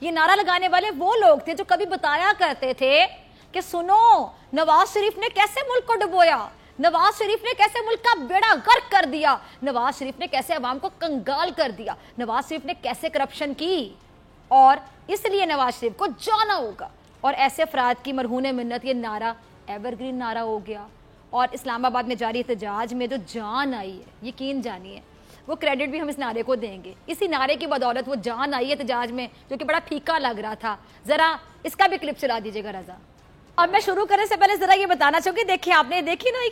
یہ نعرہ لگانے والے وہ لوگ تھے جو کبھی بتایا کرتے تھے کہ سنو نواز شریف نے کیسے ملک کو ڈبویا, نواز شریف نے کیسے ملک کا بیڑا غرق کر دیا, نواز شریف نے کیسے عوام کو کنگال کر دیا, نواز شریف نے کیسے کرپشن کی, اور اس لیے نواز شریف کو جانا ہوگا. اور ایسے افراد کی مرہون منت یہ نعرہ ایور گرین نعرہ ہو گیا. اور اسلام آباد میں جاری احتجاج میں جو جان آئی ہے, یقین جانیے وہ کریڈٹ بھی ہم اس نعرے کو دیں گے. اسی نعرے کی بدولت وہ جان آئی ہے احتجاج میں, جو کہ بڑا پھیکا لگ رہا تھا. ذرا اس کا بھی کلپ چلا دیجیے گا رضا. اب میں شروع کرنے سے پہلے ذرا یہ بتانا چاہوں گی, دیکھیں آپ نے دیکھی نا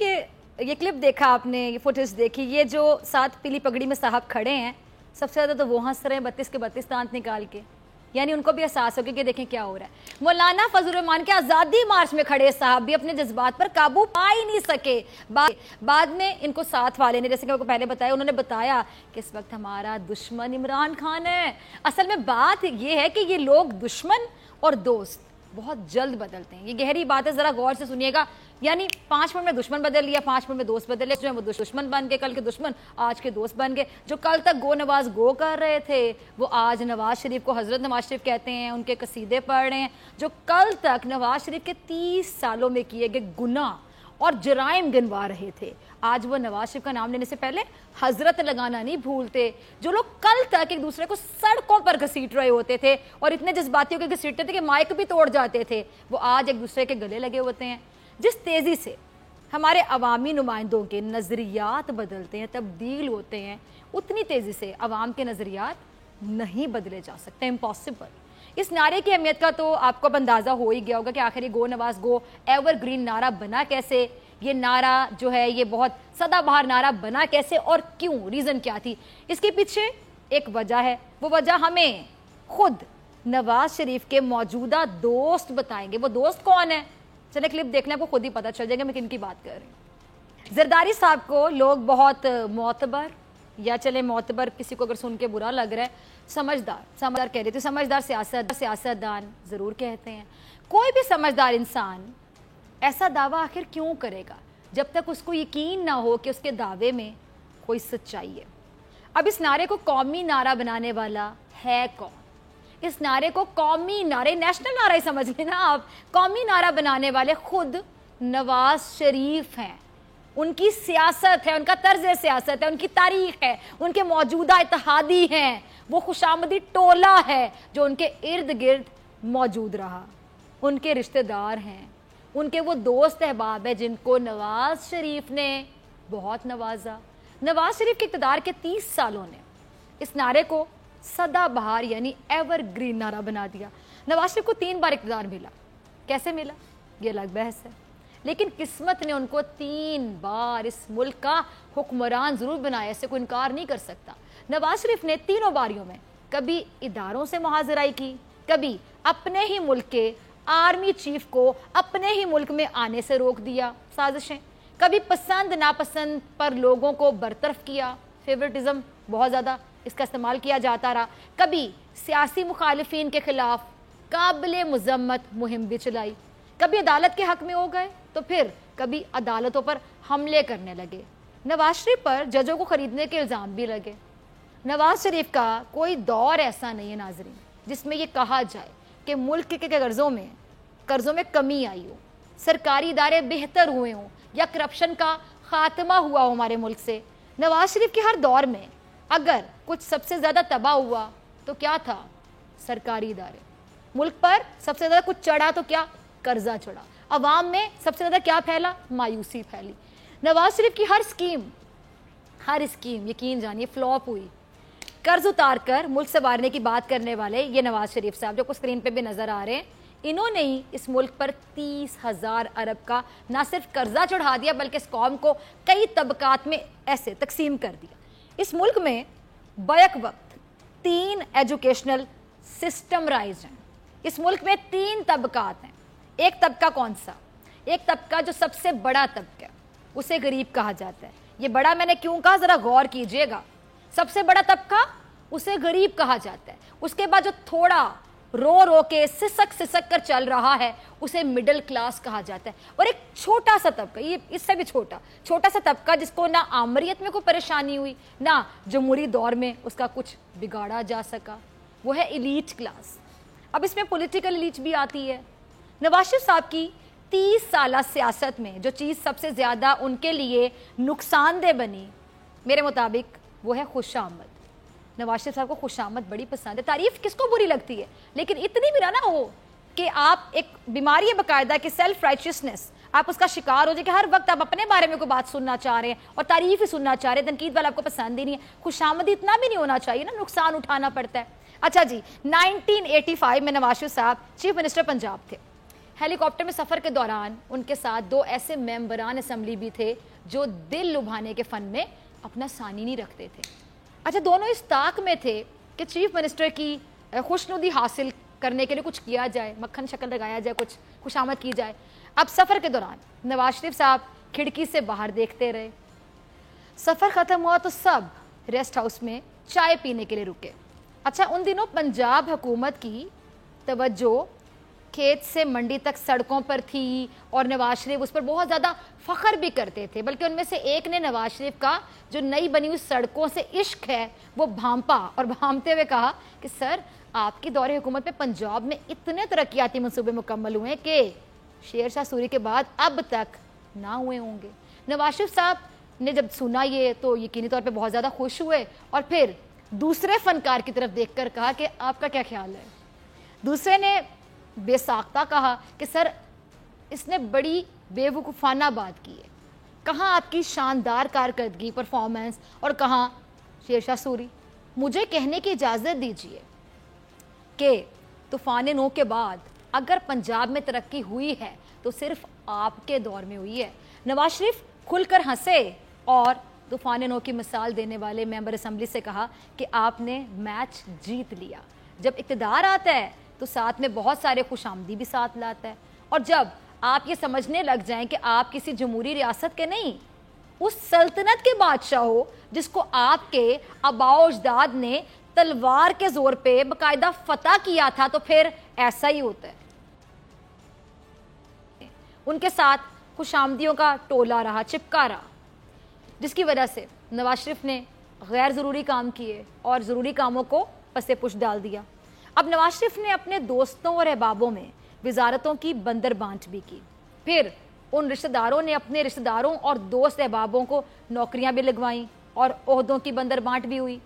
یہ کلپ دیکھا آپ نے, یہ فوٹیج دیکھی, یہ جو ساتھ پیلی پگڑی میں صاحب کھڑے ہیں سب سے زیادہ تو وہ ہنس رہے ہیں 32 کے 32 دانت نکال کے, یعنی ان کو بھی احساس ہوگا کہ دیکھیں کیا ہو رہا ہے. مولانا فضل الرحمان کے آزادی مارچ میں کھڑے صاحب بھی اپنے جذبات پر قابو پا ہی نہیں سکے. بعد میں ان کو ساتھ والے نے, جیسے کہ آپ کو پہلے بتایا, انہوں نے بتایا کہ اس وقت ہمارا دشمن عمران خان ہے. اصل میں بات یہ ہے کہ یہ لوگ دشمن اور دوست بہت جلد بدلتے ہیں. یہ گہری بات ہے, ذرا غور سے سنیے گا. یعنی 5 منٹ میں دشمن بدل لیا, 5 منٹ میں دوست بدل لیا, وہ دشمن بن گئے, کل کے دشمن آج کے دوست بن گئے. جو کل تک گو نواز گو کر رہے تھے وہ آج نواز شریف کو حضرت نواز شریف کہتے ہیں, ان کے قصیدے پڑھ رہے ہیں. جو کل تک نواز شریف کے 30 سالوں میں کیے گئے گناہ اور جرائم گنوا رہے تھے, آج وہ نواز شریف کا نام لینے سے پہلے حضرت لگانا نہیں بھولتے. جو لوگ کل تک ایک دوسرے کو سڑکوں پر گھسیٹ رہے ہوتے تھے اور اتنے جذباتی ہو کے گھسیٹتے تھے کہ مائک بھی توڑ جاتے تھے, وہ آج ایک دوسرے کے گلے لگے ہوتے ہیں. جس تیزی سے ہمارے عوامی نمائندوں کے نظریات بدلتے ہیں, تبدیل ہوتے ہیں, اتنی تیزی سے عوام کے نظریات نہیں بدلے جا سکتے, امپاسبل. اس نعرے کی اہمیت کا تو آپ کو اب اندازہ ہو ہی گیا ہوگا کہ آخر یہ گو نواز گو ایور گرین نعرہ بنا کیسے, یہ نعرہ جو ہے یہ بہت سدا بہار نعرہ بنا کیسے اور کیوں, ریزن کیا تھی. اس کے پیچھے ایک وجہ ہے, وہ وجہ ہمیں خود نواز شریف کے موجودہ دوست بتائیں گے. وہ دوست کون ہے, چلے کلپ دیکھنے آپ کو خود ہی پتہ چل جائے گا میں کن کی بات کر رہی ہوں. زرداری صاحب کو لوگ بہت معتبر, یا چلے معتبر کسی کو اگر سن کے برا لگ رہا ہے, سمجھدار کہہ رہے تھے, سمجھدار سیاستدان ضرور کہتے ہیں. کوئی بھی سمجھدار انسان ایسا دعویٰ آخر کیوں کرے گا جب تک اس کو یقین نہ ہو کہ اس کے دعوے میں کوئی سچائی ہے. اب اس نعرے کو قومی نعرہ بنانے والا ہے کون؟ اس نعرے کو قومی نعرے, نیشنل نعرہ ہی سمجھ لیں نا آپ, قومی نعرہ بنانے والے خود نواز شریف ہیں. ان کی سیاست ہے, ان کا طرز سیاست ہے, ان کی تاریخ ہے, ان کے موجودہ اتحادی ہیں, وہ خوشامدی ٹولہ ہے جو ان کے ارد گرد موجود رہا, ان کے رشتہ دار ہیں, ان کے وہ دوست احباب ہیں جن کو نواز شریف نے بہت نوازا. نواز شریف کے اقتدار کے 30 سالوں نے اس نعرے کو سدا بہار یعنی ایور گرین نعرہ بنا دیا. نواز شریف کو 3 بار اقتدار ملا. کیسے ملا یہ الگ بحث ہے, لیکن قسمت نے ان کو 3 بار اس ملک کا حکمران ضرور بنایا, اسے کوئی انکار نہیں کر سکتا. نواز شریف نے تینوں باریوں میں کبھی اداروں سے محاذرائی کی, کبھی اپنے ہی ملک کے آرمی چیف کو اپنے ہی ملک میں آنے سے روک دیا, سازشیں, کبھی پسند ناپسند پر لوگوں کو برطرف کیا, فیورٹزم بہت زیادہ اس کا استعمال کیا جاتا رہا, کبھی سیاسی مخالفین کے خلاف قابل مذمت مہم بھی چلائی, کبھی عدالت کے حق میں ہو گئے تو پھر کبھی عدالتوں پر حملے کرنے لگے. نواز شریف پر ججوں کو خریدنے کے الزام بھی لگے. نواز شریف کا کوئی دور ایسا نہیں ہے ناظرین جس میں یہ کہا جائے کہ ملک کے قرضوں میں کمی آئی ہو, سرکاری ادارے بہتر ہوئے ہوں, یا کرپشن کا خاتمہ ہوا ہو ہمارے ملک سے. نواز شریف کے ہر دور میں اگر کچھ سب سے زیادہ تباہ ہوا تو کیا تھا؟ سرکاری ادارے. ملک پر سب سے زیادہ کچھ چڑھا تو کیا؟ قرضہ چڑھا. عوام میں سب سے زیادہ کیا پھیلا؟ مایوسی پھیلی. نواز شریف کی ہر اسکیم یقین جانیے فلاپ ہوئی. قرض اتار کر ملک سنوارنے کی بات کرنے والے یہ نواز شریف صاحب جو کو اسکرین پہ بھی نظر آ رہے ہیں, انہوں نے ہی اس ملک پر 30,000 ارب کا نہ صرف قرضہ چڑھا دیا بلکہ اس قوم کو کئی طبقات میں ایسے تقسیم کر دیا. اس ملک میں بیک وقت 3 ایجوکیشنل سسٹم رائز ہیں. اس ملک میں 3 طبقات ہیں. ایک طبقہ کون سا؟ ایک طبقہ جو سب سے بڑا طبقہ ہے, اسے غریب کہا جاتا ہے. یہ بڑا میں نے کیوں کہا ذرا غور کیجئے گا. سب سے بڑا طبقہ اسے غریب کہا جاتا ہے. اس کے بعد جو تھوڑا رو کے سسک کر چل رہا ہے اسے مڈل کلاس کہا جاتا ہے. اور ایک چھوٹا سا طبقہ, یہ اس سے بھی چھوٹا سا طبقہ جس کو نہ آمریت میں کوئی پریشانی ہوئی نہ جمہوری دور میں اس کا کچھ بگاڑا جا سکا, وہ ہے ایلیٹ کلاس. اب اس میں پولیٹیکل لیچ بھی آتی ہے. نواز شریف صاحب کی 30 سالہ سیاست میں جو چیز سب سے زیادہ ان کے لیے نقصان دہ بنی میرے مطابق وہ ہے خوش آمد. نواز شریف صاحب کو خوش آمد بڑی پسند ہے. تعریف کس کو بری لگتی ہے, لیکن اتنی بھی نہ ہو کہ آپ ایک بیماری ہے باقاعدہ کہ سیلف رائچسنس, آپ اس کا شکار ہو جائے کہ ہر وقت آپ اپنے بارے میں کوئی بات سننا چاہ رہے ہیں اور تعریف ہی سننا چاہ رہے ہیں, تنقید والا آپ کو پسند ہی نہیں ہے. خوش آمدی اتنا بھی نہیں ہونا چاہیے نا, نقصان اٹھانا پڑتا ہے. اچھا جی, 1985 میں نواز شریف صاحب چیف منسٹر پنجاب تھے. ہیلی کاپٹر میں سفر کے دوران ان کے ساتھ 2 ایسے ممبران اسمبلی بھی تھے جو دل لبھانے کے فن میں اپنا ثانی نہیں رکھتے تھے. اچھا, دونوں اس طاق میں تھے کہ چیف منسٹر کی خوشنودی حاصل کرنے کے لیے کچھ کیا جائے, مکھن شکل لگایا جائے, کچھ خوش آمد کی جائے. اب سفر کے دوران نواز شریف صاحب کھڑکی سے باہر دیکھتے رہے. سفر ختم ہوا تو سب ریسٹ ہاؤس میں چائے پینے کے لیے رکے. اچھا, ان دنوں پنجاب حکومت کی توجہ کھیت سے منڈی تک سڑکوں پر تھی اور نواز شریف اس پر بہت زیادہ فخر بھی کرتے تھے. بلکہ ان میں سے ایک نے نواز شریف کا جو نئی بنی ہوئی سڑکوں سے عشق ہے وہ بھانپا اور بھانپتے ہوئے کہا کہ سر, آپ کی دور حکومت میں پنجاب میں اتنے ترقیاتی منصوبے مکمل ہوئے کہ شیر شاہ سوری کے بعد اب تک نہ ہوئے ہوں گے. نواز شریف صاحب نے جب سنا یہ تو یقینی طور پہ بہت زیادہ خوش ہوئے اور پھر دوسرے فنکار کی طرف دیکھ کر کہا کہ آپ کا کیا خیال ہے. دوسرے نے بے ساختہ کہا کہ سر, اس نے بڑی بے وقوفانہ بات کی ہے. کہاں آپ کی شاندار کارکردگی پرفارمنس اور کہاں شیر شاہ سوری. مجھے کہنے کی اجازت دیجیے کہ طوفان نو کے بعد اگر پنجاب میں ترقی ہوئی ہے تو صرف آپ کے دور میں ہوئی ہے. نواز شریف کھل کر ہنسے اور طوفان نو کی مثال دینے والے ممبر اسمبلی سے کہا کہ آپ نے میچ جیت لیا. جب اقتدار آتا ہے تو ساتھ میں بہت سارے خوش آمدی بھی ساتھ لاتا ہے, اور جب آپ یہ سمجھنے لگ جائیں کہ آپ کسی جمہوری ریاست کے نہیں, اس سلطنت کے بادشاہ ہو جس کو آپ کے آباء و اجداد نے تلوار کے زور پہ باقاعدہ فتح کیا تھا, تو پھر ایسا ہی ہوتا ہے. ان کے ساتھ خوش آمدیوں کا ٹولہ رہا, چپکا رہا, جس کی وجہ سے نواز شریف نے غیر ضروری کام کیے اور ضروری کاموں کو پس پش ڈال دیا. اب نواز شریف نے اپنے دوستوں اور احبابوں میں وزارتوں کی بندر بانٹ بھی کی. پھر ان رشتہ داروں نے اپنے رشتہ داروں اور دوست احبابوں کو نوکریاں بھی لگوائیں اور عہدوں کی بندر بانٹ بھی ہوئی.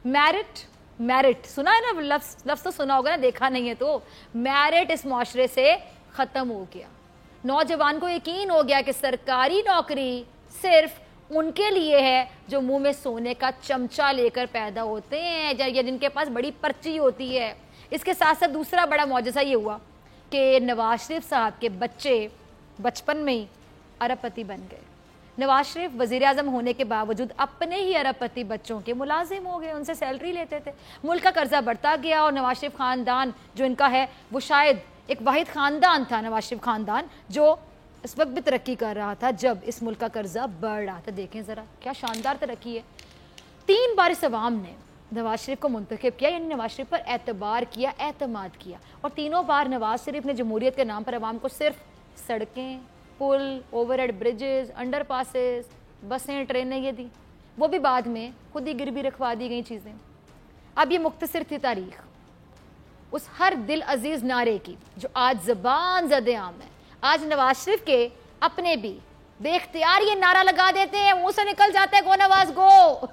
میرٹ سنا ہے نا, لفظ تو سنا ہوگا نا, دیکھا نہیں ہے تو. میرٹ اس معاشرے سے ختم ہو گیا. نوجوان کو یقین ہو گیا کہ سرکاری نوکری صرف ان کے لیے ہے جو منہ میں سونے کا چمچہ لے کر پیدا ہوتے ہیں یا جن کے پاس بڑی پرچی ہوتی ہے. اس کے ساتھ ساتھ دوسرا بڑا معجزہ یہ ہوا کہ نواز شریف صاحب کے بچے بچپن میں ہی ارب پتی بن گئے. نواز شریف وزیر اعظم ہونے کے باوجود اپنے ہی ارب پتی بچوں کے ملازم ہو گئے, ان سے سیلری لیتے تھے. ملک کا قرضہ بڑھتا گیا اور نواز شریف خاندان جو ان کا ہے وہ شاید ایک واحد خاندان تھا, نواز شریف خاندان, جو اس وقت بھی ترقی کر رہا تھا جب اس ملک کا قرضہ بڑھ رہا تھا. دیکھیں ذرا کیا شاندار ترقی ہے. 3 بار اس عوام نے نواز شریف کو منتخب کیا, یعنی نواز شریف پر اعتبار کیا, اعتماد کیا, اور تینوں بار نواز شریف نے جمہوریت کے نام پر عوام کو صرف سڑکیں, پل, overhead bridges, underpasses, بسیں, ٹرینیں یہ دی. وہ بھی بعد میں خود ہی گروی رکھوا دی گئی چیزیں. اب یہ مختصر تھی تاریخ اس ہر دل عزیز نعرے کی جو آج زبان زد عام ہے. آج نواز شریف کے اپنے بھی بے اختیار یہ نعرہ لگا دیتے ہیں, منہ سے نکل جاتا ہے گو نواز گو.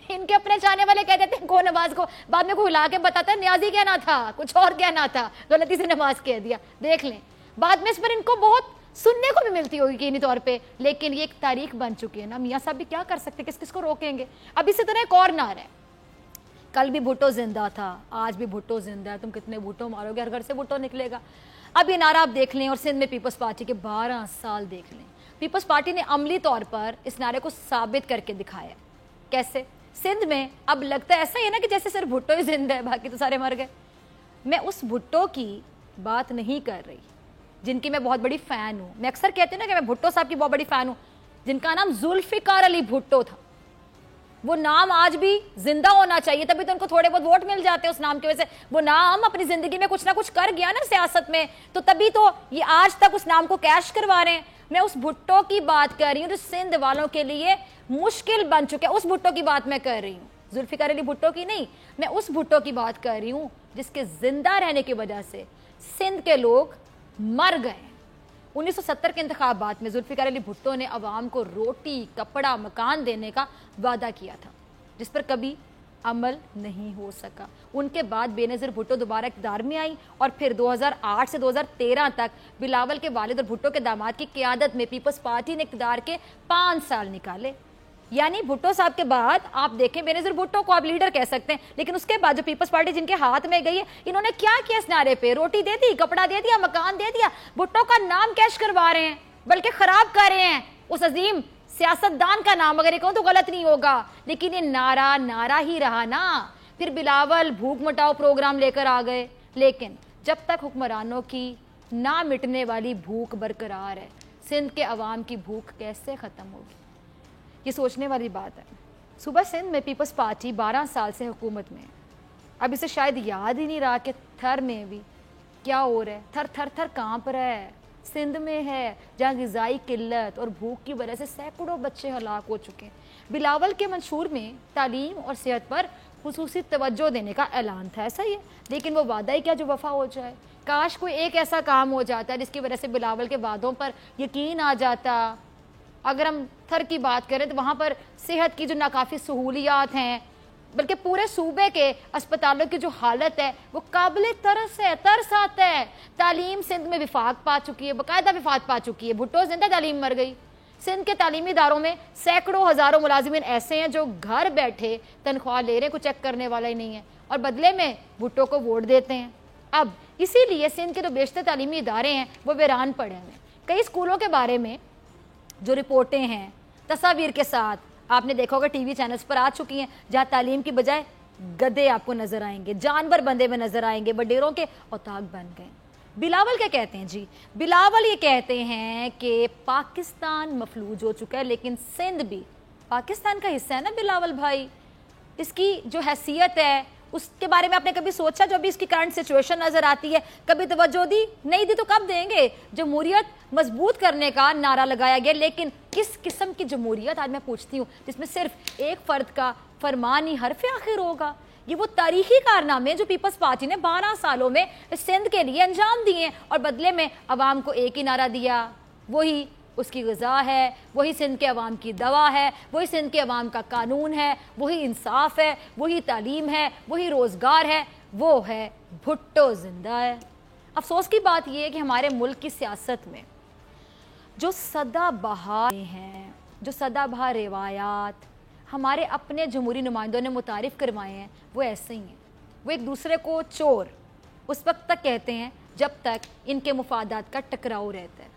ان کے اپنے چاہنے والے کہہ دیتے ہیں گو نواز گو, بعد میں کوئی ہلا کے بتاتا ہے نیازی کہنا تھا, کچھ اور کہنا تھا, غلطی سے نواز کہہ دیا. دیکھ لیں بعد میں اس پر ان کو بہت سننے کو بھی ملتی ہوگی یقینی طور پہ, لیکن یہ ایک تاریخ بن چکی ہے نا. میاں صاحب بھی کیا کر سکتے, کس کو روکیں گے. اب اسی طرح ایک اور نعرہ ہے, کل بھی بھٹو زندہ تھا, آج بھی بھٹو زندہ ہے, تم کتنے بھٹو مارو گے, ہر گھر سے بھٹو نکلے گا. اب یہ نعرہ آپ دیکھ لیں, اور سندھ میں پیپلز پارٹی کے 12 سال دیکھ لیں. پیپلز پارٹی نے عملی طور پر اس نعرے کو ثابت کر کے دکھایا. کیسے؟ سندھ میں اب لگتا ہے ایسا ہی ہے نا کہ جیسے صرف بھٹو ہی زندہ ہے, باقی تو سارے مر گئے. میں اس بھٹو کی بات نہیں کر رہی جن کی میں بہت بڑی فین ہوں. میں اکثر کہتی ہوں نا کہ میں بھٹو صاحب کی بہت بڑی فین ہوں, جن کا نام ذوالفقار علی بھٹو تھا. وہ نام آج بھی زندہ ہونا چاہیے, تبھی تو ان کو تھوڑے بہت ووٹ مل جاتے ہیں اس نام کی وجہ سے. وہ نام اپنی زندگی میں کچھ نہ کچھ کر گیا نا سیاست میں, تو تبھی تو یہ آج تک اس نام کو کیش کروا رہے ہیں. میں اس بھٹو کی بات کر رہی ہوں جو سندھ والوں کے لیے مشکل بن چکا ہے. اس بھٹو کی بات میں کر رہی ہوں, ذوالفقار علی بھٹو کی نہیں. میں اس بھٹو کی بات کر رہی ہوں جس کے زندہ رہنے کی وجہ سے سندھ کے لوگ مر گئے ہیں۔ 1970 کے انتخابات میں ذوالفقار علی بھٹو نے عوام کو روٹی، کپڑا، مکان دینے کا وعدہ کیا تھا، جس پر کبھی عمل نہیں ہو سکا۔ ان کے بعد بے نظیر بھٹو دوبارہ اقتدار میں آئی اور پھر 2008 سے 2013 تک بلاول کے والد اور بھٹو کے داماد کی قیادت میں پیپلز پارٹی نے اقتدار کے 5 سال نکالے۔ یعنی بھٹو صاحب کے بعد آپ دیکھیں، بے نظیر بھٹو کو آپ لیڈر کہہ سکتے ہیں، لیکن اس کے بعد جو پیپلز پارٹی جن کے ہاتھ میں گئی ہے، انہوں نے کیا کیا اس نعرے پہ؟ روٹی دے دی، کپڑا دے دیا، مکان دے دیا۔ بھٹو کا نام کیش کروا رہے ہیں، بلکہ خراب کر رہے ہیں اس عظیم سیاستدان کا نام، اگر یہ کہوں تو غلط نہیں ہوگا، لیکن یہ نعرہ ہی رہا نا۔ پھر بلاول بھوک مٹاؤ پروگرام لے کر آ گئے، لیکن جب تک حکمرانوں کی نہ مٹنے والی بھوک برقرار ہے، سندھ کے عوام کی بھوک کیسے ختم ہوگی؟ یہ سوچنے والی بات ہے۔ صوبہ سندھ میں پیپلز پارٹی 12 سال سے حکومت میں ہے۔ اب اسے شاید یاد ہی نہیں رہا کہ تھر میں بھی کیا ہو رہا ہے۔ تھر تھر تھر کانپ رہا ہے۔ سندھ میں ہے جہاں غذائی قلت اور بھوک کی وجہ سے سینکڑوں بچے ہلاک ہو چکے ہیں۔ بلاول کے منشور میں تعلیم اور صحت پر خصوصی توجہ دینے کا اعلان تھا، ایسا ہی ہے، لیکن وہ وعدہ ہی کیا جو وفا ہو جائے۔ کاش کوئی ایک ایسا کام ہو جاتا ہے جس کی وجہ سے بلاول کے وعدوں پر یقین آ جاتا۔ اگر ہم تھر کی بات کریں تو وہاں پر صحت کی جو ناکافی سہولیات ہیں، بلکہ پورے صوبے کے اسپتالوں کی جو حالت ہے وہ قابل ترس ہے، ترس آتا ہے۔ تعلیم سندھ میں وفاق پا چکی ہے، باقاعدہ وفاق پا چکی ہے۔ بھٹو زندہ تعلیم مر گئی۔ سندھ کے تعلیمی اداروں میں سینکڑوں ہزاروں ملازمین ایسے ہیں جو گھر بیٹھے تنخواہ لے رہے ہیں، کوئی چیک کرنے والا ہی نہیں ہے، اور بدلے میں بھٹو کو ووٹ دیتے ہیں۔ اب اسی لیے سندھ کے جو بیشتر تعلیمی ادارے ہیں وہ ویران پڑے ہیں۔ کئی اسکولوں کے بارے میں جو رپورٹیں ہیں تصاویر کے ساتھ آپ نے دیکھا ہوگا ٹی وی چینلز پر آ چکی ہیں، جہاں تعلیم کی بجائے گدے آپ کو نظر آئیں گے، جانور بندے میں نظر آئیں گے، وڈیروں کے اوتاق بن گئے۔ بلاول کیا کہتے ہیں جی؟ بلاول یہ کہتے ہیں کہ پاکستان مفلوج ہو چکا ہے، لیکن سندھ بھی پاکستان کا حصہ ہے نا بلاول بھائی۔ اس کی جو حیثیت ہے اس کے بارے میں آپ نے کبھی سوچا؟ جو ابھی اس کی کرنٹ سچویشن نظر آتی ہے، کبھی توجہ دی؟ نہیں دی تو کب دیں گے؟ جمہوریت مضبوط کرنے کا نعرہ لگایا گیا، لیکن کس قسم کی جمہوریت آج میں پوچھتی ہوں جس میں صرف ایک فرد کا فرمان ہی حرف آخر ہوگا؟ یہ وہ تاریخی کارنامے جو پیپلز پارٹی نے 12 سالوں میں سندھ کے لیے انجام دیے اور بدلے میں عوام کو ایک ہی نعرہ دیا، وہی اس کی غذا ہے، وہی سندھ کے عوام کی دوا ہے، وہی سندھ کے عوام کا قانون ہے، وہی انصاف ہے، وہی تعلیم ہے، وہی روزگار ہے، وہ ہے بھٹو زندہ ہے۔ افسوس کی بات یہ ہے کہ ہمارے ملک کی سیاست میں جو سدا بہار ہیں، جو سدا بہار روایات ہمارے اپنے جمہوری نمائندوں نے متعارف کروائے ہیں، وہ ایسے ہی ہیں۔ وہ ایک دوسرے کو چور اس وقت تک کہتے ہیں جب تک ان کے مفادات کا ٹکراؤ رہتا ہے۔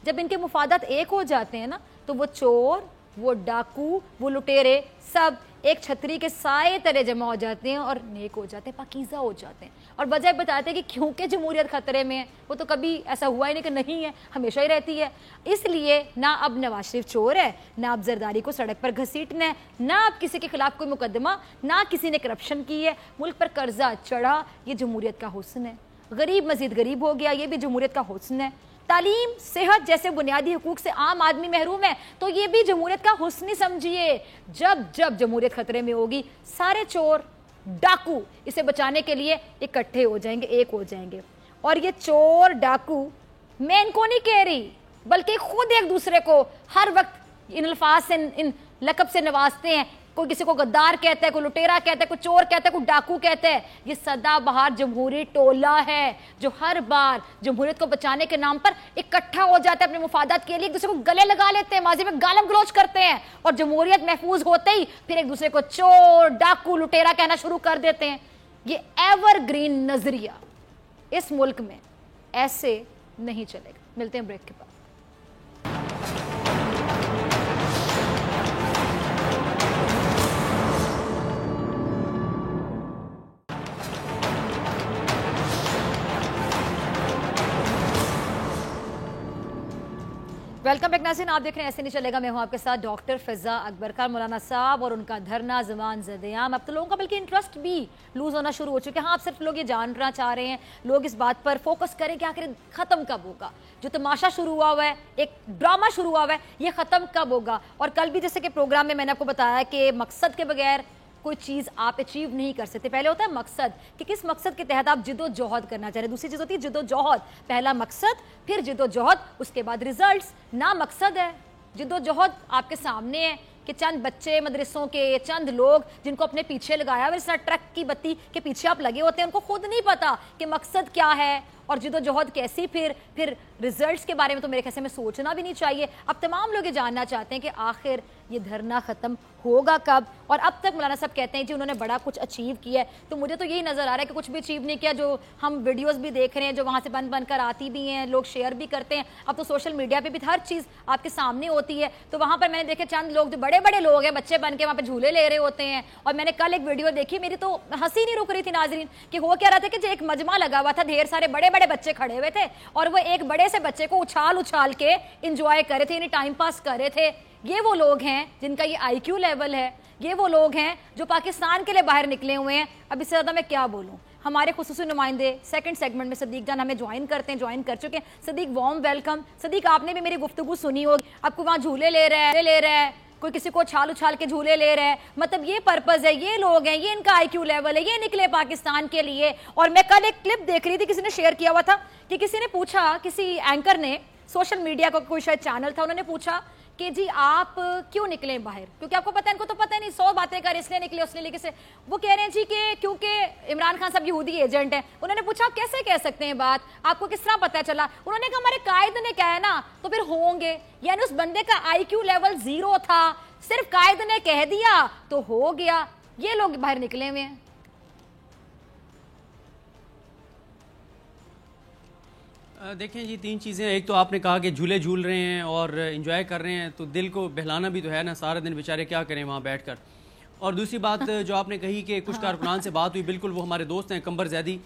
جب ان کے مفادات ایک ہو جاتے ہیں نا تو وہ چور، وہ ڈاکو، وہ لٹیرے سب ایک چھتری کے سائے تلے جمع ہو جاتے ہیں اور نیک ہو جاتے ہیں، پاکیزہ ہو جاتے ہیں، اور وجہ بتاتے ہیں کہ کیونکہ جمہوریت خطرے میں ہے۔ وہ تو کبھی ایسا ہوا ہی نہیں کہ نہیں ہے، ہمیشہ ہی رہتی ہے۔ اس لیے نہ اب نواز شریف چور ہے، نہ اب زرداری کو سڑک پر گھسیٹنا ہے، نہ اب کسی کے خلاف کوئی مقدمہ، نہ کسی نے کرپشن کی ہے۔ ملک پر قرضہ چڑھا، یہ جمہوریت کا حسن ہے۔ غریب مزید غریب ہو گیا، یہ بھی جمہوریت کا حسن ہے۔ تعلیم، صحت جیسے بنیادی حقوق سے عام آدمی محروم ہے، تو یہ بھی جمہوریت کا حسن ہی سمجھیے۔ جب جب جمہوریت خطرے میں ہوگی، سارے چور ڈاکو اسے بچانے کے لیے اکٹھے ہو جائیں گے، ایک ہو جائیں گے۔ اور یہ چور ڈاکو، میں ان کو نہیں کہہ رہی، بلکہ خود ایک دوسرے کو ہر وقت ان الفاظ سے، ان لقب سے نوازتے ہیں۔ کوئی کسی کو غدار کہتا ہے، کوئی لٹیرا کہتا ہے، کوئی چور کہتا ہے، کوئی ڈاکو کہتا ہے۔ یہ سدا بہار جمہوری ٹولہ ہے جو ہر بار جمہوریت کو بچانے کے نام پر اکٹھا ہو جاتا ہے اپنے مفادات کے لیے، ایک دوسرے کو گلے لگا لیتے ہیں، ماضی میں گالم گلوچ کرتے ہیں، اور جمہوریت محفوظ ہوتے ہی پھر ایک دوسرے کو چور ڈاکو لٹیرا کہنا شروع کر دیتے ہیں۔ یہ ایور گرین نظریہ اس ملک میں ایسے نہیں چلے گا۔ ملتے ہیں بریک کے بعد۔ ویلکم بیک ناظرین، آپ دیکھ رہے ہیں ایسے نہیں چلے گا، میں ہوں آپ کے ساتھ ڈاکٹر فضا اکبر خان مولانا صاحب، اور ان کا دھرنا زبان زدیام۔ اب تو لوگوں کا بلکہ انٹرسٹ بھی لوز ہونا شروع ہو چکا ہے۔ ہاں، اب صرف لوگ یہ جاننا چاہ رہے ہیں، لوگ اس بات پر فوکس کریں کہ آخر ختم کب ہوگا، جو تماشا شروع ہوا ہے، ایک ڈرامہ شروع ہوا ہے، یہ ختم کب ہوگا۔ اور کل بھی جیسے کہ پروگرام میں نے آپ کو بتایا کہ مقصد کے بغیر کوئی چیز آپ اچیو نہیں کر سکتے. پہلے ہوتا ہے مقصد کہ کس مقصد کے تحت آپ جد و جہد کرنا چاہ رہے ہیں. دوسری چیز ہوتی ہے جد و جہد. پہلا مقصد, پھر جد و جہد, اس کے بعد ریزلٹس. نہ مقصد ہے, جد و جہد آپ کے سامنے ہے کہ چند بچے مدرسوں کے, چند لوگ جن کو اپنے پیچھے لگایا ہوا, اس طرح ٹرک کی بتی کے پیچھے آپ لگے ہوتے ہیں, ان کو خود نہیں پتا کہ مقصد کیا ہے اور جد و جہد کیسی. پھر ریزلٹس کے بارے میں تو میرے خیال سے ہمیں سوچنا بھی نہیں چاہیے. اب تمام لوگ یہ جاننا چاہتے ہیں کہ آخر یہ دھرنا ختم ہوگا کب. اور اب تک مولانا صاحب کہتے ہیں جی انہوں نے بڑا کچھ اچیو کیا ہے, تو مجھے تو یہی نظر آ رہا ہے کہ کچھ بھی اچیو نہیں کیا. جو ہم ویڈیوز بھی دیکھ رہے ہیں جو وہاں سے بن کر آتی بھی ہیں, لوگ شیئر بھی کرتے ہیں. اب تو سوشل میڈیا پہ بھی ہر چیز آپ کے سامنے ہوتی ہے, تو وہاں پر میں نے دیکھے چند لوگ جو بڑے بڑے لوگ ہیں, بچے بن کے وہاں پہ جھولے لے رہے ہوتے ہیں. اور میں نے کل ایک ویڈیو دیکھی, میری تو ہنسی نہیں رک رہی تھی ناظرین, کہ ہو کیا رہا تھا کہ جو ایک مجمع لگا ہوا تھا, ڈھیر سارے بڑے بڑے بچے کھڑے ہوئے تھے اور وہ ایک بڑے سے بچے کو اچھال کے انجوائے کر رہے تھے, یعنی ٹائم پاس کر رہے تھے. یہ وہ لوگ ہیں جن کا یہ آئی کیو لیول ہے, یہ وہ لوگ ہیں جو پاکستان کے لیے باہر نکلے ہوئے ہیں. اب اس سے زیادہ میں کیا بولوں. ہمارے خصوصی نمائندے سیکنڈ سیگمنٹ میں صدیق جان ہمیں جوائن کرتے ہیں, جوائن کر چکے ہیں. صدیق وارم ویلکم. صدیق آپ نے بھی میری گفتگو سنی ہوگی. آپ کو وہاں جھولے لے رہا ہے, کوئی کسی کو اچھال کے جھولے لے رہا ہے. مطلب یہ پرپز ہے, یہ لوگ ہیں, یہ ان کا آئی کیو لیول ہے, یہ نکلے پاکستان کے لیے. اور میں کل ایک کلپ دیکھ رہی تھی, کسی نے شیئر کیا ہوا تھا کہ کسی نے پوچھا, کسی اینکر نے, سوشل میڈیا کا کوئی شاید چینل تھا, انہوں نے پوچھا کہ جی آپ کیوں نکلے باہر, کیونکہ آپ کو پتہ ہے, ان کو تو پتہ نہیں, 100 باتیں کر اس لیے نکلے اس لیے. وہ کہہ رہے ہیں جی کہ کیونکہ عمران خان صاحب یہودی ایجنٹ ہیں. انہوں نے پوچھا آپ کیسے کہہ سکتے ہیں بات, آپ کو کس طرح پتہ چلا. انہوں نے کہا ہمارے قائد نے کہا ہے نا, تو پھر ہوں گے. یعنی اس بندے کا آئی کیو لیول 0 تھا, صرف قائد نے کہہ دیا تو ہو گیا. یہ لوگ باہر نکلے ہوئے ہیں. دیکھیں جی 3 چیزیں. ایک تو آپ نے کہا کہ جھولے جھول رہے ہیں اور انجوائے کر رہے ہیں, تو دل کو بہلانا بھی تو ہے نا, سارا دن بیچارے کیا کریں وہاں بیٹھ کر. اور دوسری بات جو آپ نے کہی کہ کچھ کارکنان سے بات ہوئی, بالکل وہ ہمارے دوست ہیں قمبر زیدی,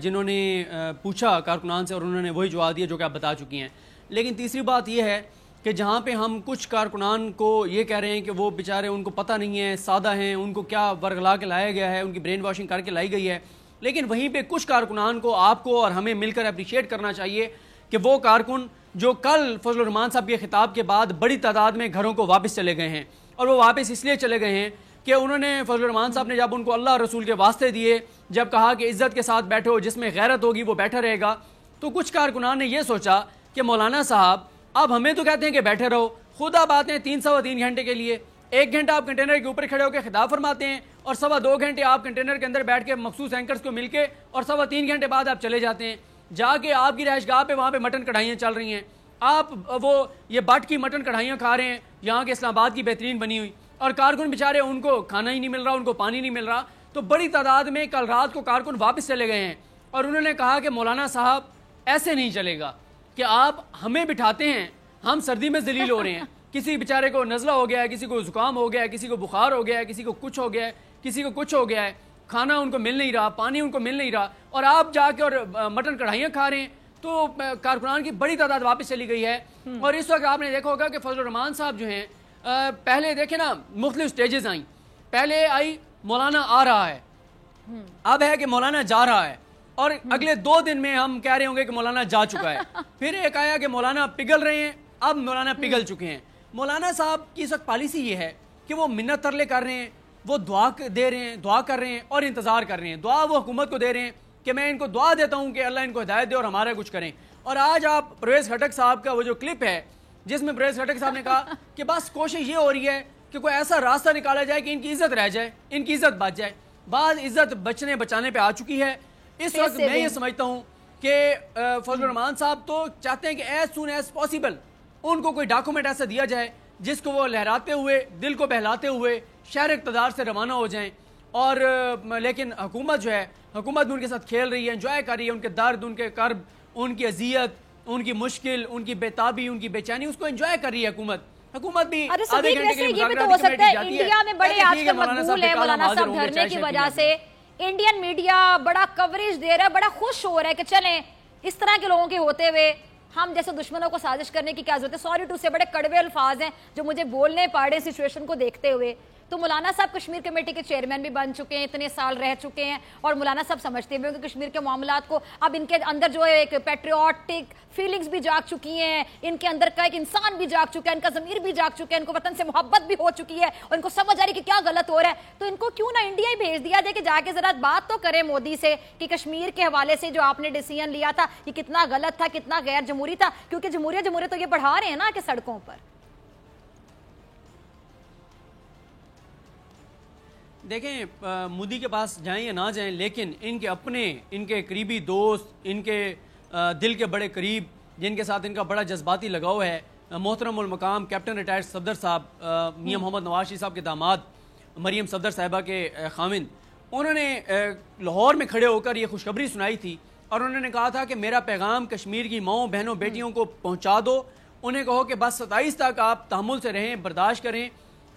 جنہوں نے پوچھا کارکنان سے اور انہوں نے وہی جواب دیا جو کہ آپ بتا چکی ہیں. لیکن تیسری بات یہ ہے کہ جہاں پہ ہم کچھ کارکنان کو یہ کہہ رہے ہیں کہ وہ بیچارے ان کو پتہ نہیں ہے, سادہ ہیں, ان کو کیا ورگلا کے لایا گیا ہے, ان کی برین واشنگ کر کے لائی گئی ہے. لیکن وہیں پہ کچھ کارکنان کو آپ کو اور ہمیں مل کر اپریشیٹ کرنا چاہیے کہ وہ کارکن جو کل فضل الرحمان صاحب کے خطاب کے بعد بڑی تعداد میں گھروں کو واپس چلے گئے ہیں, اور وہ واپس اس لیے چلے گئے ہیں کہ انہوں نے, فضل الرحمان صاحب نے جب ان کو اللہ اور رسول کے واسطے دیے, جب کہا کہ عزت کے ساتھ بیٹھو, جس میں غیرت ہوگی وہ بیٹھا رہے گا, تو کچھ کارکنان نے یہ سوچا کہ مولانا صاحب آپ ہمیں تو کہتے ہیں کہ بیٹھے رہو, خود آپ آتے ہیں 3 گھنٹے کے لیے, 1 گھنٹہ آپ کنٹینر کے اوپر کھڑے ہو کے خطاب فرماتے ہیں, اور 2.25 گھنٹے آپ کنٹینر کے اندر بیٹھ کے مخصوص اینکرز کو مل کے, اور 3.25 گھنٹے بعد آپ چلے جاتے ہیں. جا کے آپ کی رہائش گاہ پہ وہاں پہ مٹن کڑھائیاں چل رہی ہیں, آپ وہ یہ بٹ کی مٹن کڑھائیاں کھا رہے ہیں یہاں کے اسلام آباد کی بہترین بنی ہوئی, اور کارکن بیچارے ان کو کھانا ہی نہیں مل رہا, ان کو پانی نہیں مل رہا. تو بڑی تعداد میں کل رات کو کارکن واپس چلے گئے ہیں, اور انہوں نے کہا کہ مولانا صاحب ایسے نہیں چلے گا کہ آپ ہمیں بٹھاتے ہیں, ہم سردی میں ذلیل ہو رہے ہیں, کسی بیچارے کو نزلہ ہو گیا ہے, کسی کو زکام ہو گیا ہے, کسی کو بخار ہو گیا ہے, کسی کو کچھ ہو گیا ہے, کسی کو کچھ ہو گیا ہے, کھانا ان کو مل نہیں رہا, پانی ان کو مل نہیں رہا, اور آپ جا کے اور مٹن کڑھائیاں کھا رہے ہیں. تو کارکنان کی بڑی تعداد واپس چلی گئی ہے. اور اس وقت آپ نے دیکھا ہوگا کہ فضل الرحمان صاحب جو ہیں, پہلے دیکھیں نا مختلف سٹیجز آئیں. پہلے آئی مولانا آ رہا ہے, اب ہے کہ مولانا جا رہا ہے, اور اگلے 2 دن میں ہم کہہ رہے ہوں گے کہ مولانا جا چکا ہے. پھر ایک آیا کہ مولانا پگھل رہے ہیں, اب مولانا پگھل چکے ہیں. مولانا صاحب کی اس وقت پالیسی یہ ہے کہ وہ منت ترلے کر رہے ہیں, وہ دعا دے رہے ہیں, دعا کر رہے ہیں اور انتظار کر رہے ہیں. دعا وہ حکومت کو دے رہے ہیں کہ میں ان کو دعا دیتا ہوں کہ اللہ ان کو ہدایت دے اور ہمارا کچھ کریں. اور آج آپ پرویز خٹک صاحب کا وہ جو کلپ ہے جس میں پرویز خٹک صاحب نے کہا کہ بس کوشش یہ ہو رہی ہے کہ کوئی ایسا راستہ نکالا جائے کہ ان کی عزت رہ جائے, ان کی عزت بچ جائے. بعض عزت بچانے پہ آ چکی ہے. اس وقت میں یہ سمجھتا ہوں کہ فضل الرحمان صاحب تو چاہتے ہیں کہ as soon as possible in کو کوئی ڈاکومنٹ ایسا دیا جائے جس کو وہ لہراتے ہوئے, دل کو بہلاتے ہوئے شہر اقتدار سے روانہ ہو جائیں. اور لیکن حکومت جو ہے, حکومت بھی ان کے ساتھ کھیل رہی ہے, انجوائے کر رہی ہے, ان کے درد, ان کے کرب, ان کی اذیت, ان کی مشکل, ان کی بےتابی, ان کی بے چینی, اس کو انجوائے کر رہی ہے حکومت بھی. آدھے گھنٹے کے لیے یہ بھی تو ہو سکتا ہے انڈیا میں بڑے آج کل مقبول ہے مولانا صاحب دھرنے کی وجہ سے, انڈین میڈیا بڑا کوریج دے رہا ہے, بڑا خوش ہو رہا ہے کہ چلیں اس طرح کے لوگوں کے ہوتے ہوئے ہم جیسے دشمنوں کو سازش کرنے کی کیا ضرورت ہے. سوری ٹو سے بڑے کڑوے الفاظ ہیں جو مجھے بولنے پڑ رہے سچویشن کو دیکھتے ہوئے. تو مولانا صاحب کشمیر کمیٹی کے چیئرمین بھی بن چکے ہیں, اتنے سال رہ چکے ہیں, اور مولانا صاحب سمجھتے بھی ہوں کہ کشمیر کے معاملات کو اب ان کے اندر جو ایک پیٹریوٹک فیلنگز بھی جاگ چکی ہیں, ان کے اندر کا ایک انسان بھی جاگ چکا ہے, ان کا ضمیر بھی جاگ چکا ہے, ان کو وطن سے محبت بھی ہو چکی ہے, اور ان کو سمجھ آ رہی کہ کیا غلط ہو رہا ہے. تو ان کو کیوں نہ انڈیا ہی بھیج دیا دے کہ جا کے ذرا بات تو کریں مودی سے کہ کشمیر کے حوالے سے جو آپ نے ڈیسیژن لیا تھا یہ کتنا غلط تھا, کتنا غیر جمہوری تھا, کیونکہ جمہوریت تو یہ بڑھا رہے ہیں نا کہ سڑکوں پر. دیکھیں مودی کے پاس جائیں یا نہ جائیں, لیکن ان کے اپنے, ان کے قریبی دوست, ان کے دل کے بڑے قریب, جن کے ساتھ ان کا بڑا جذباتی لگاؤ ہے, محترم المقام کیپٹن ریٹائرڈ صفدر صاحب, میاں محمد نواز شریف صاحب کے داماد, مریم صفدر صاحبہ کے خاوند, انہوں نے لاہور میں کھڑے ہو کر یہ خوشخبری سنائی تھی, اور انہوں نے کہا تھا کہ میرا پیغام کشمیر کی ماؤں بہنوں بیٹیوں کو پہنچا دو. انہیں کہو کہ بس 27 تک آپ تحمل سے رہیں, برداشت کریں.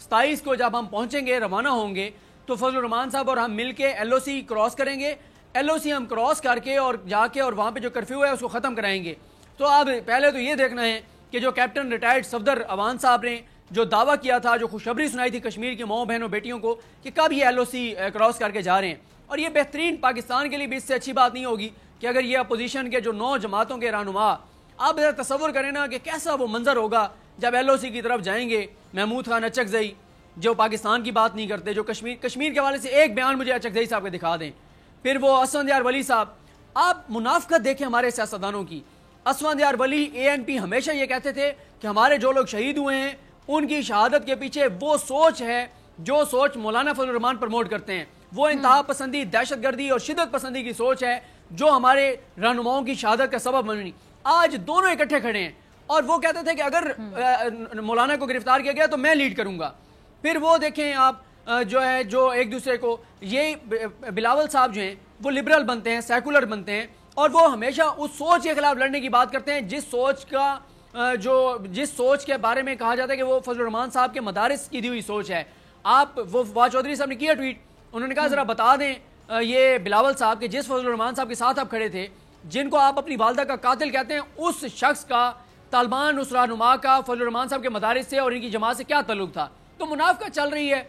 27 کو جب ہم پہنچیں گے, روانہ ہوں گے, تو فضل الرحمان صاحب اور ہم مل کے LOC کراس کریں گے. LOC ہم کراس کر کے اور جا کے اور وہاں پہ جو کرفیو ہے اس کو ختم کرائیں گے. تو اب پہلے تو یہ دیکھنا ہے کہ جو کیپٹن ریٹائرڈ صفدر اوان صاحب نے جو دعویٰ کیا تھا, جو خوشخبری سنائی تھی کشمیر کی ماؤں بہنوں بیٹیوں کو, کہ کب یہ LOC کراس کر کے جا رہے ہیں. اور یہ بہترین پاکستان کے لیے بھی اس سے اچھی بات نہیں ہوگی کہ اگر یہ اپوزیشن کے جو 9 جماعتوں کے رہنما, آپ ذرا تصور کریں نا کہ کیسا وہ منظر ہوگا جب LOC کی طرف جائیں گے. محمود خان اچکزئی جو پاکستان کی بات نہیں کرتے, جو کشمیر کے حوالے سے ایک بیان مجھے اچکزئی صاحب کے دکھا دیں. پھر وہ اسفندیار ولی صاحب, آپ منافقت دیکھیں ہمارے سیاستدانوں کی. اسفندیار ولی ANP ہمیشہ یہ کہتے تھے کہ ہمارے جو لوگ شہید ہوئے ہیں ان کی شہادت کے پیچھے وہ سوچ ہے جو سوچ مولانا فضل الرحمان پروموٹ کرتے ہیں. وہ انتہا پسندی, دہشت گردی اور شدت پسندی کی سوچ ہے جو ہمارے رہنماؤں کی شہادت کا سبب بنی. آج دونوں اکٹھے کھڑے ہیں, اور وہ کہتے تھے کہ اگر مولانا کو گرفتار کیا گیا تو میں لیڈ کروں گا. پھر وہ دیکھیں آپ جو ہے جو ایک دوسرے کو, یہ بلاول صاحب جو ہیں وہ لبرل بنتے ہیں, سیکولر بنتے ہیں, اور وہ ہمیشہ اس سوچ کے خلاف لڑنے کی بات کرتے ہیں جس سوچ کے بارے میں کہا جاتا ہے کہ وہ فضل الرحمان صاحب کے مدارس کی دی ہوئی سوچ ہے. آپ وہ فواد چودھری صاحب نے کیا ٹویٹ, انہوں نے کہا ذرا بتا دیں یہ بلاول صاحب کہ جس فضل الرحمان صاحب کے ساتھ آپ کھڑے تھے, جن کو آپ اپنی والدہ کا قاتل کہتے ہیں, اس شخص کا, طالبان اس رہنما کا فضل الرحمان صاحب کے مدارس سے اور ان کی جماعت سے کیا تعلق تھا. تو منافقت چل رہی ہے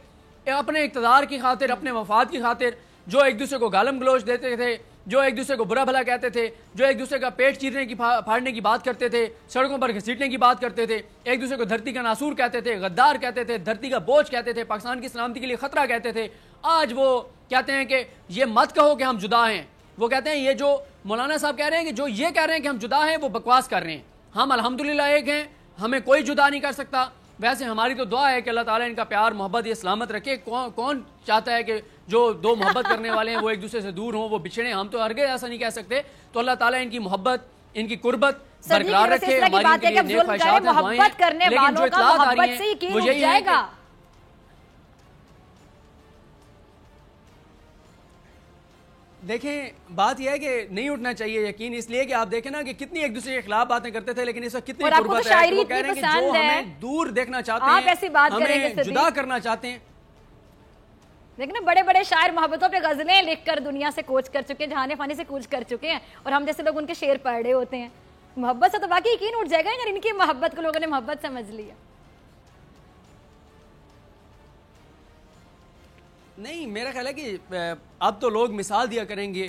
اپنے اقتدار کی خاطر, اپنے مفاد کی خاطر, جو ایک دوسرے کو گالم گلوچ دیتے تھے, جو ایک دوسرے کو برا بھلا کہتے تھے, جو ایک دوسرے کا پیٹ چیرنے کی پھاڑنے کی بات کرتے تھے, سڑکوں پر گھسیٹنے کی بات کرتے تھے, ایک دوسرے کو دھرتی کا ناسور کہتے تھے, غدار کہتے تھے, دھرتی کا بوجھ کہتے تھے, پاکستان کی سلامتی کے لیے خطرہ کہتے تھے. آج وہ کہتے ہیں کہ یہ مت کہو کہ ہم جدا ہیں. وہ کہتے ہیں یہ جو مولانا صاحب کہہ رہے ہیں کہ جو یہ کہہ رہے ہیں کہ ہم جدا ہیں وہ بکواس کر رہے ہیں. ہم الحمدللہ ایک ہیں, ہمیں کوئی جدا نہیں کر سکتا. ویسے ہماری تو دعا ہے کہ اللہ تعالیٰ ان کا پیار محبت یہ سلامت رکھے. کون چاہتا ہے کہ جو دو محبت کرنے والے ہیں وہ ایک دوسرے سے دور ہوں, وہ بچھڑیں؟ ہم تو ہرگز ایسا نہیں کہہ سکتے. تو اللہ تعالیٰ ان کی محبت, ان کی قربت برقرار رکھے. ہماری ان کے لیے نیک خواہشات ہیں, دعائیں ہیں, لیکن جو اطلاعات آ رہی ہیں وہ یہی ہے کہ دیکھیں بات یہ ہے کہ نہیں اٹھنا چاہیے یقین, اس لیے کہ آپ دیکھیں نا کہ کتنی ایک دوسرے کے خلاف باتیں کرتے تھے, لیکن اس وقت کتنی قربت ہے. وہ کہہ رہے ہیں کہ جو ہمیں دور دیکھنا چاہتے ہیں, ہمیں جدا کرنا چاہتے ہیں. لیکن بڑے بڑے شاعر محبتوں پہ غزلیں لکھ کر دنیا سے کوچ کر چکے ہیں, جہان فانی سے کوچ کر چکے ہیں, اور ہم جیسے لوگ ان کے شعر پڑھ رہے ہوتے ہیں. محبت سے تو باقی یقین اٹھ جائے گا اگر ان کی محبت کو لوگوں نے محبت سمجھ لیا. نہیں, میرا خیال ہے کہ اب تو لوگ مثال دیا کریں گے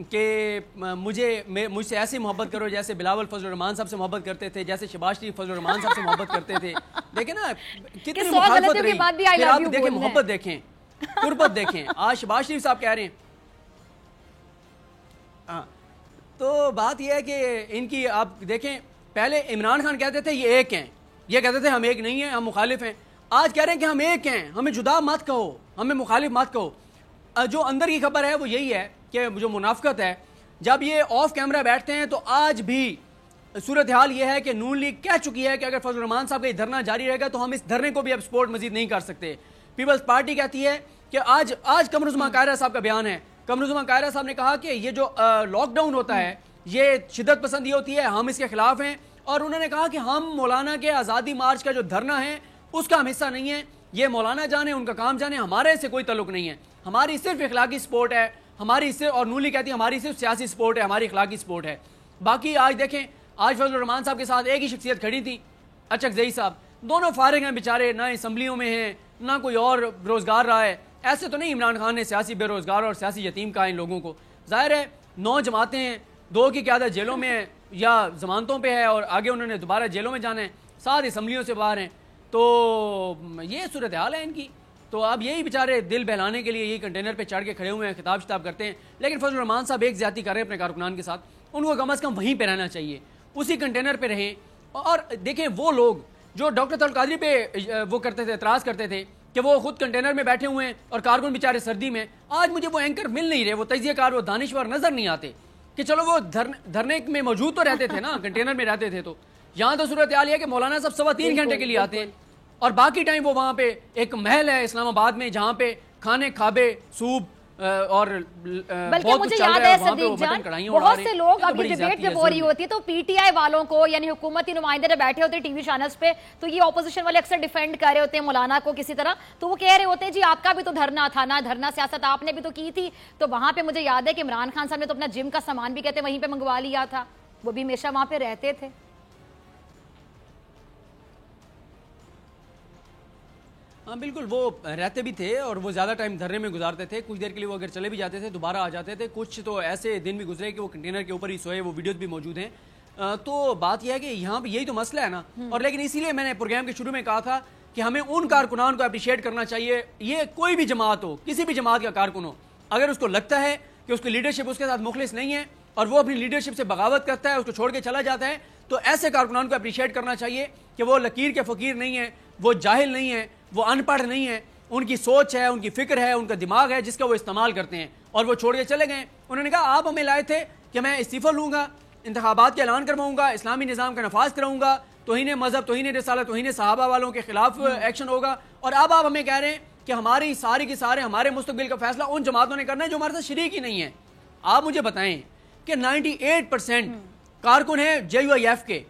کہ مجھ سے ایسی محبت کرو جیسے بلاول فضل الرحمان صاحب سے محبت کرتے تھے, جیسے شہباز شریف فضل الرحمان صاحب سے محبت کرتے تھے. دیکھیں نا کتنی مخالفت رہی. پھر آپ دیکھیں محبت دیکھیں, قربت دیکھیں. آج شہباز شریف صاحب کہہ رہے ہیں. تو بات یہ ہے کہ ان کی آپ دیکھیں, پہلے عمران خان کہتے تھے یہ ایک ہیں, یہ کہتے تھے ہم ایک نہیں ہیں, ہم مخالف ہیں. آج کہہ رہے ہیں کہ ہم ایک ہیں, ہمیں جدا مت کہو, ہمیں مخالف مت کہو. جو اندر کی خبر ہے وہ یہی ہے کہ جو منافقت ہے, جب یہ آف کیمرہ بیٹھتے ہیں تو آج بھی صورتحال یہ ہے کہ نون لیگ کہہ چکی ہے کہ اگر فضل الرحمان صاحب کا یہ دھرنا جاری رہے گا تو ہم اس دھرنے کو بھی اب سپورٹ مزید نہیں کر سکتے. پیپلز پارٹی کہتی ہے کہ آج قمر الزمان قاہرہ صاحب کا بیان ہے. قمر الزمان قاہرہ صاحب نے کہا کہ یہ جو لاک ڈاؤن ہوتا ہے یہ شدت پسندی ہوتی ہے, ہم اس کے خلاف ہیں. اور انہوں نے کہا کہ ہم مولانا کے آزادی مارچ کا جو دھرنا ہے اس کا ہم حصہ نہیں ہے, یہ مولانا جانے, ان کا کام جانے, ہمارے سے کوئی تعلق نہیں ہے. ہماری صرف اخلاقی سپورٹ ہے, ہماری صرف, اور نولی کہتی ہے ہماری صرف سیاسی سپورٹ ہے, ہماری اخلاقی سپورٹ ہے. باقی آج دیکھیں, آج فضل الرحمان صاحب کے ساتھ ایک ہی شخصیت کھڑی تھی, اچکزئی صاحب. دونوں فارغ ہیں بیچارے, نہ اسمبلیوں میں ہیں, نہ کوئی اور روزگار رہا ہے. ایسے تو نہیں عمران خان نے سیاسی بے روزگار اور سیاسی یتیم کہا ان لوگوں کو. ظاہر ہے 9 جماعتیں ہیں, 2 کی قیادت جیلوں میں ہے یا ضمانتوں پہ ہے اور آگے انہوں نے دوبارہ جیلوں میں جانا ہے, 7 اسمبلیوں سے باہر ہیں. تو یہ صورتحال ہے ان کی. تو اب یہی بیچارے دل بہلانے کے لیے یہی کنٹینر پہ چڑھ کے کھڑے ہوئے ہیں, خطاب شتاب کرتے ہیں. لیکن فضل الرحمان صاحب ایک زیادتی کر رہے ہیں اپنے کارکنان کے ساتھ, ان کو کم از کم وہیں پہ رہنا چاہیے, اسی کنٹینر پہ رہیں. اور دیکھیں وہ لوگ جو ڈاکٹر طلعت قادری پہ وہ کرتے تھے, اعتراض کرتے تھے کہ وہ خود کنٹینر میں بیٹھے ہوئے ہیں اور کارکن بیچارے سردی میں, آج مجھے وہ اینکر مل نہیں رہے, وہ تجزیہ کار, وہ دانشور نظر نہیں آتے. کہ چلو وہ دھرنے میں موجود تو رہتے تھے نا, کنٹینر میں رہتے تھے. تو یہاں تو صورتحال یہ ہے کہ مولانا صاحب 3.25 گھنٹے کے لیے آتے ہیں اور باقی ٹائم وہ وہاں پہ ایک محل ہے اسلام آباد میں جہاں پہ کھانے کھابے سوپ اور بلکہ مجھے یاد ہے صدیق جان, بہت سے لوگ ابھی ڈیبیٹ جب ہو رہی ہوتی ہے تو پی ٹی آئی والوں کو یعنی حکومتی نمائندے جب بیٹھے ہوتے ہیں ٹی وی چینلز پہ, تو یہ اپوزیشن والے اکثر ڈیفینڈ کر رہے ہوتے ہیں مولانا کو کسی طرح, تو وہ کہہ رہے ہوتے ہیں جی آپ کا بھی تو دھرنا تھا نا, دھرنا سیاست آپ نے بھی تو کی تھی. تو وہاں پہ مجھے یاد ہے کہ عمران خان صاحب نے تو اپنا جم کا سامان بھی کہتے وہیں پہ منگوا لیا تھا, وہ بھی ہمیشہ وہاں پہ رہتے تھے. ہاں بالکل, وہ رہتے بھی تھے اور وہ زیادہ ٹائم دھرنے میں گزارتے تھے. کچھ دیر کے لیے وہ اگر چلے بھی جاتے تھے دوبارہ آ جاتے تھے. کچھ تو ایسے دن بھی گزرے کہ وہ کنٹینر کے اوپر ہی سوئے, وہ ویڈیوز بھی موجود ہیں. تو بات یہ ہے کہ یہاں پہ یہی تو مسئلہ ہے نا. اور لیکن اسی لیے میں نے پروگرام کے شروع میں کہا تھا کہ ہمیں ان کارکنان کو اپریشیٹ کرنا چاہیے. یہ کوئی بھی جماعت ہو, کسی بھی جماعت کا کارکن ہو, اگر اس کو لگتا ہے کہ اس کی لیڈرشپ اس کے ساتھ مخلص نہیں ہے اور وہ اپنی لیڈرشپ سے بغاوت کرتا ہے, اس کو چھوڑ کے چلا جاتا ہے, تو ایسے کارکنان کو اپریشیٹ کرنا چاہیے کہ وہ لکیر کے فقیر نہیں ہیں, وہ جاہل نہیں ہیں, وہ ان پڑھ نہیں ہیں. ان کی سوچ ہے, ان کی فکر ہے, ان کا دماغ ہے جس کا وہ استعمال کرتے ہیں, اور وہ چھوڑ کے چلے گئے. انہوں نے کہا آپ ہمیں لائے تھے کہ میں استعفیٰ لوں گا, انتخابات کے اعلان کرواؤں گا, اسلامی نظام کا نفاذ کراؤں گا, توہین مذہب, توہین رسالت, توہین صحابہ والوں کے خلاف ایکشن ہوگا, اور اب آپ ہمیں کہہ رہے ہیں کہ ہماری ساری کی سارے ہمارے مستقبل کا فیصلہ ان جماعتوں نے کرنا ہے جو ہمارے ساتھ شریک ہی نہیں ہے. آپ مجھے بتائیں کہ 98% کارکن ہیں JUIF کے,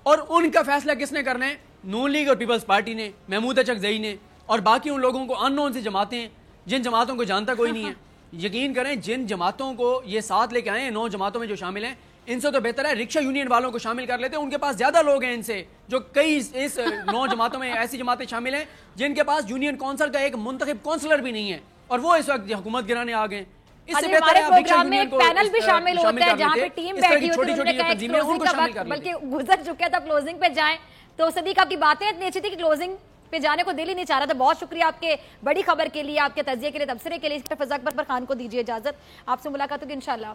اور ان کا فیصلہ کس نے کرنا ہے؟ نون لیگ اور پیپلز پارٹی نے, محمود اچکزئی نے, اور باقی ان لوگوں کو ان نون سی جماعتیں ہیں جن جماعتوں کو جانتا کوئی نہیں ہے. یقین کریں جن جماعتوں کو یہ ساتھ لے کے آئے ہیں, 9 جماعتوں میں جو شامل ہیں, ان سے تو بہتر ہے رکشہ یونین والوں کو شامل کر لیتے ہیں. ان کے پاس زیادہ لوگ ہیں ان سے, جو کئی اس 9 جماعتوں میں ایسی جماعتیں شامل ہیں جن کے پاس یونین کونسل کا ایک منتخب کونسلر بھی نہیں ہے, اور وہ اس وقت حکومت گرانے آ گئے. اس سے بہتر ہے آپ رکشہ یونین کو پینل بھی شامل ہوتا ہے جہاں پہ ٹیم بیٹھی ہوتی ہے, چھوٹی چھوٹی تنظیمیں ان کو شامل کر لیتے بلکہ گزر چکے ہیں, تب کلوزنگ پہ جائیں. تو صدیق آپ کی باتیں اتنی اچھی تھی کہ کلوزنگ پہ جانے کو دل ہی نہیں چاہ رہا تھا. بہت شکریہ آپ کے بڑی خبر کے لیے, آپ کے تجزیے کے لیے, تبصرے کے لیے. فضا اکبر خان کو دیجیے اجازت, آپ سے ملاقات ہوگی انشاءاللہ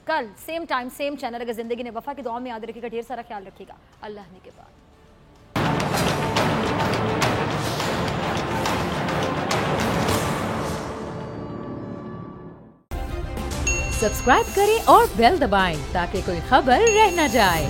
کل سیم ٹائم سیم چینل. اگر زندگی نے وفا کی دعا میں یاد رکھے گا, ڈھیر سارا خیال رکھے گا. اللہ نے کے بعد سبسکرائب کریں اور بیل دبائیں تاکہ کوئی خبر رہ نہ جائے.